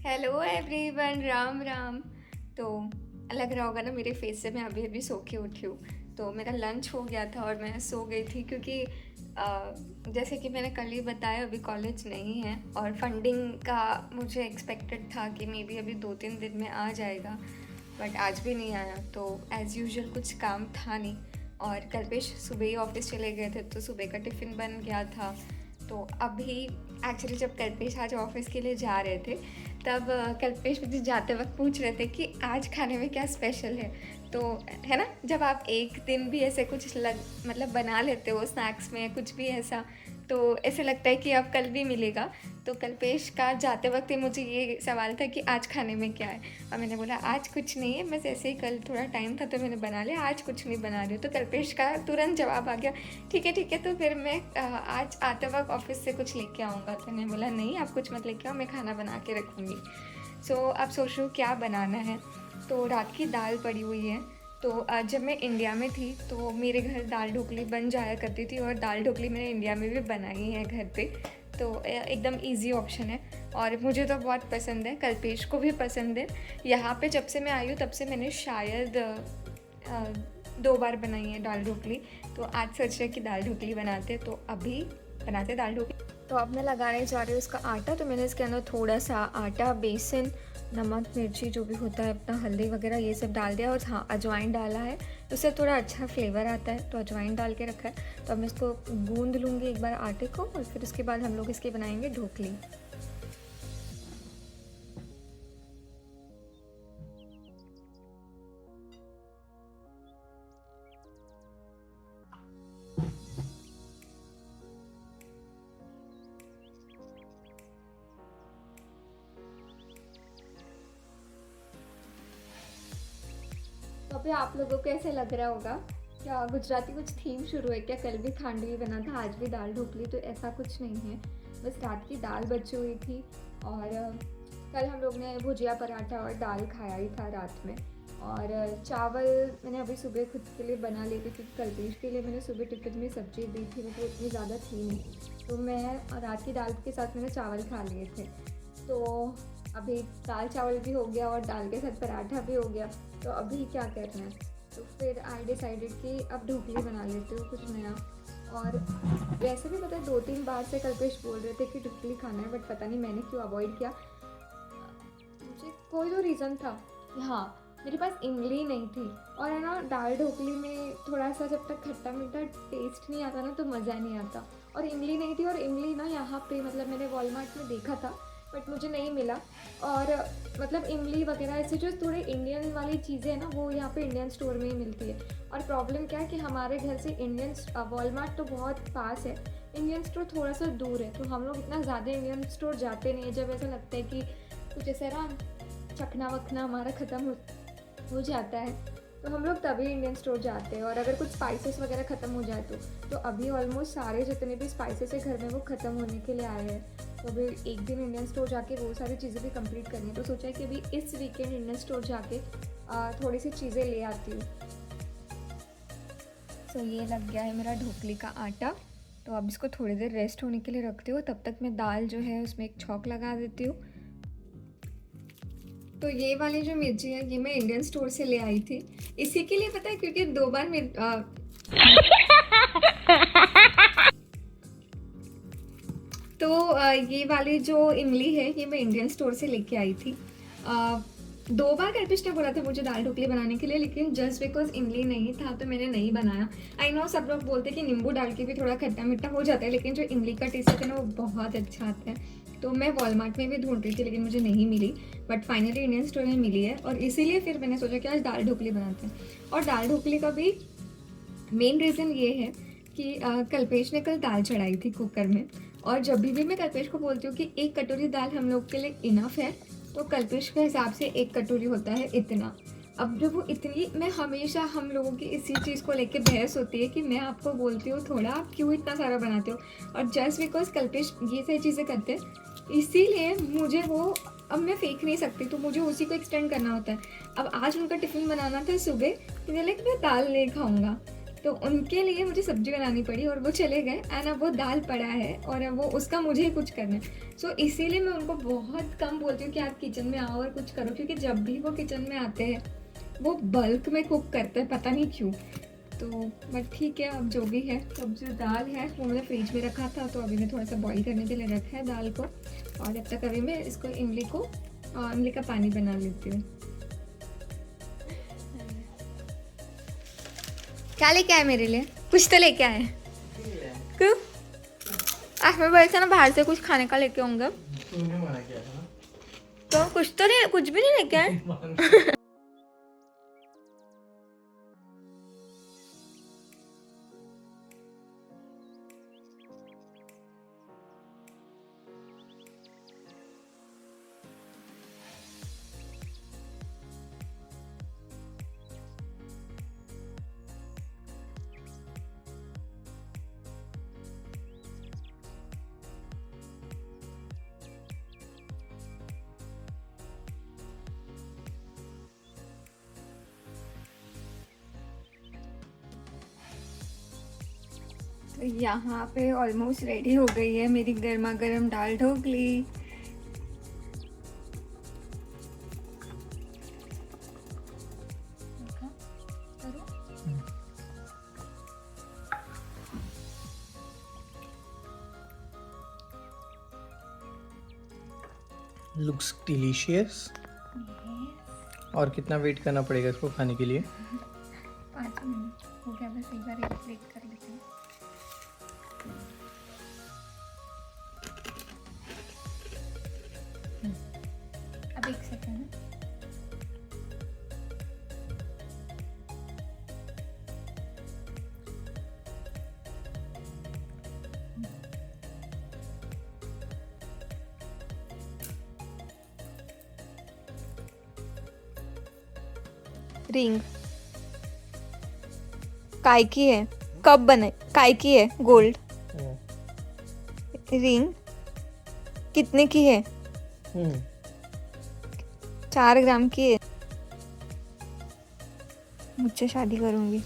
Hello everyone, Ram Ram. तो लग रहा होगा ना मेरे फेस से, मैं अभी अभी सो के उठी हूँ। तो मेरा लंच हो गया था और मैं सो गई थी क्योंकि जैसे कि मैंने कल ही बताया, अभी कॉलेज नहीं है और फंडिंग का मुझे एक्सपेक्टेड था कि मे बी अभी 2-3 दिन में आ जाएगा, बट आज भी नहीं आया। तो एज़ यूजुअल कुछ काम था नहीं और कल्पेश सुबह ही ऑफिस चले गए थे, तो सुबह का टिफ़िन बन गया था। तो अभी एक्चुअली जब कल्पेश आज ऑफिस के लिए जा रहे थे, तब कल्पेश मुझे जाते वक्त पूछ रहे थे कि आज खाने में क्या स्पेशल है। तो है ना, जब आप एक दिन भी ऐसे कुछ मतलब बना लेते हो स्नैक्स में कुछ भी ऐसा, तो ऐसे लगता है कि अब कल भी मिलेगा। तो कल्पेश का जाते वक्त ही मुझे ये सवाल था कि आज खाने में क्या है, और मैंने बोला आज कुछ नहीं है, बस ऐसे ही कल थोड़ा टाइम था तो मैंने बना लिया, आज कुछ नहीं बना रही हूँ। तो कल्पेश का तुरंत जवाब आ गया, ठीक है ठीक है, तो फिर मैं आज आते वक्त ऑफिस से कुछ लेके आऊँगा। तो मैंने बोला नहीं, आप कुछ मत लेके आओ, मैं खाना बना के रखूँगी। अब सोच रही हूँ क्या बनाना है। तो रात की दाल पड़ी हुई है। तो जब मैं इंडिया में थी तो मेरे घर दाल ढोकली बन जाया करती थी, और दाल ढोकली मैंने इंडिया में भी बनाई है घर पे। तो एकदम इजी ऑप्शन है और मुझे तो बहुत पसंद है, कल्पेश को भी पसंद है। यहाँ पे जब से मैं आई हूँ तब से मैंने शायद 2 बार बनाई है दाल ढोकली। तो आज सोच रहे कि दाल ढोकली बनाते, तो अभी बनाते दाल ढोकली। तो अब मैं लगाने जा रही हूँ उसका आटा। तो मैंने इसके अंदर थोड़ा सा आटा, बेसन, नमक, मिर्ची, जो भी होता है अपना, हल्दी वगैरह ये सब डाल दिया, और हाँ अजवाइन डाला है, तो उससे थोड़ा अच्छा फ्लेवर आता है, तो अजवाइन डाल के रखा है। तो अब मैं इसको गूंद लूँगी एक बार आटे को, और फिर उसके बाद हम लोग इसकी बनाएंगे ढोकली। तो अभी आप लोगों को ऐसे लग रहा होगा क्या गुजराती कुछ थीम शुरू है क्या, कल भी खांडवी बना था आज भी दाल ढोकली, तो ऐसा कुछ नहीं है। बस रात की दाल बची हुई थी, और कल हम लोग ने भुजिया पराठा और दाल खाया ही था रात में। और चावल मैंने अभी सुबह खुद के लिए बना ली थी, क्योंकि कल्पेश के लिए मैंने सुबह टिफिन में सब्जी दी थी, मतलब इतनी ज़्यादा थी नहीं, तो मैं रात की दाल के साथ मैंने चावल खा लिए थे। तो अभी दाल चावल भी हो गया और दाल के साथ पराठा भी हो गया। तो अभी क्या करना है, तो फिर आई डिसाइडेड कि अब ढोकली बना लेते हो कुछ नया। और वैसे भी पता है 2-3 बार से कल्पेश बोल रहे थे कि ढोकली खाना है, बट पता नहीं मैंने क्यों अवॉइड किया। मुझे कोई तो रीज़न था। हाँ, मेरे पास इमली नहीं थी, और है ना दाल ढोकली में थोड़ा सा जब तक खट्टा मीठा टेस्ट नहीं आता ना तो मज़ा नहीं आता। और इमली नहीं थी, और इमली ना यहाँ पे मतलब मैंने वॉलमार्ट में देखा था, बट मुझे नहीं मिला। और मतलब इमली वगैरह ऐसे जो थोड़े इंडियन वाली चीज़ें हैं ना, वो यहाँ पे इंडियन स्टोर में ही मिलती है। और प्रॉब्लम क्या है कि हमारे घर से इंडियन वॉलमार्ट तो बहुत पास है, इंडियन स्टोर थोड़ा सा दूर है, तो हम लोग इतना ज़्यादा इंडियन स्टोर जाते नहीं है। जब ऐसा लगता है कि कुछ ऐसा ना चखना वखना हमारा ख़त्म हो जाता है, तो हम लोग तभी इंडियन स्टोर जाते हैं। और अगर कुछ स्पाइसेस वगैरह ख़त्म हो जाए तो अभी ऑलमोस्ट सारे जितने भी स्पाइसेस है घर में वो ख़त्म होने के लिए आए हैं। तो अभी एक दिन इंडियन स्टोर जाके वो सारी चीज़ें भी कंप्लीट करनी है, तो सोचा है कि अभी इस वीकेंड इंडियन स्टोर जाके थोड़ी सी चीज़ें ले आती हूँ। तो ये लग गया है मेरा ढोकली का आटा। तो अब इसको थोड़ी देर रेस्ट होने के लिए रखती हूँ, तब तक मैं दाल जो है उसमें एक छौंक लगा देती हूँ। तो ये वाली जो मिर्ची है ये मैं इंडियन स्टोर से ले आई थी, इसी के लिए पता है, क्योंकि 2 बार तो ये वाली जो इमली है ये मैं इंडियन स्टोर से लेके आई थी। 2 बार कल्पेश ने बोला था मुझे दाल ढोकली बनाने के लिए, लेकिन जस्ट बिकॉज इमली नहीं था तो मैंने नहीं बनाया। आई नो सब लोग बोलते हैं कि नींबू डाल के भी थोड़ा खट्टा मीठा हो जाता है, लेकिन जो इमली का टेस्ट आता है ना वो बहुत अच्छा आता है। तो मैं वॉलमार्ट में भी ढूंढ रही थी लेकिन मुझे नहीं मिली, बट फाइनली इंडियन स्टोर में मिली है, और इसीलिए फिर मैंने सोचा कि आज दाल ढोकली बनाते हैं। और दाल ढोकली का भी मेन रीज़न ये है कि कल्पेश ने कल दाल चढ़ाई थी कुकर में, और जब भी मैं कल्पेश को बोलती हूँ कि 1 कटोरी दाल हम लोग के लिए इनफ है, तो कल्पेश के हिसाब से 1 कटोरी होता है इतना। अब जब वो इतनी, मैं हमेशा हम लोगों की इसी चीज़ को लेके बहस होती है कि मैं आपको बोलती हूँ थोड़ा, आप क्यों इतना सारा बनाते हो, और जस्ट बिकॉज कल्पेश ये सारी चीज़ें करते हैं इसीलिए मुझे वो, अब मैं फेंक नहीं सकती, तो मुझे उसी को एक्सटेंड करना होता है। अब आज उनका टिफ़िन बनाना था सुबह, मुझे लगा मैं दाल नहीं खाऊंगा, तो उनके लिए मुझे सब्जी बनानी पड़ी और वो चले गए एंड अब वो दाल पड़ा है और अब वो उसका मुझे ही कुछ करना है। सो इसीलिए मैं उनको बहुत कम बोलती हूँ कि आप किचन में आओ और कुछ करो, क्योंकि जब भी वो किचन में आते हैं वो बल्क में कुक करते हैं, पता नहीं क्यों। तो बट ठीक है, अब जो भी है। तो अब जो दाल है वो मैंने फ्रिज में रखा था, तो अभी मैं थोड़ा सा बॉईल करने के लिए रखा है दाल को, और जब तक अभी मैं इसको इमली का पानी बना लेती हूँ। क्या लेके आए मेरे लिए? कुछ तो लेके आए। क्यों? आज मैं बोला था ना बाहर से कुछ खाने का लेके आऊँगा। तूने मना किया था ना। तो कुछ तो नहीं, कुछ भी नहीं लेके आए। तो यहाँ पे ऑलमोस्ट रेडी हो गई है मेरी गर्मा गर्म दाल ढोकली। Looks delicious. और कितना वेट करना पड़ेगा इसको खाने के लिए? 5 मिनट हो गया, बस एक बार वेट कर लेते हैं। अब 1 सेकेंड। रिंग काय की है? कब बने? काय की है? गोल्ड रिंग कितने की है? 4 ग्राम की है। मुझसे शादी करूंगी।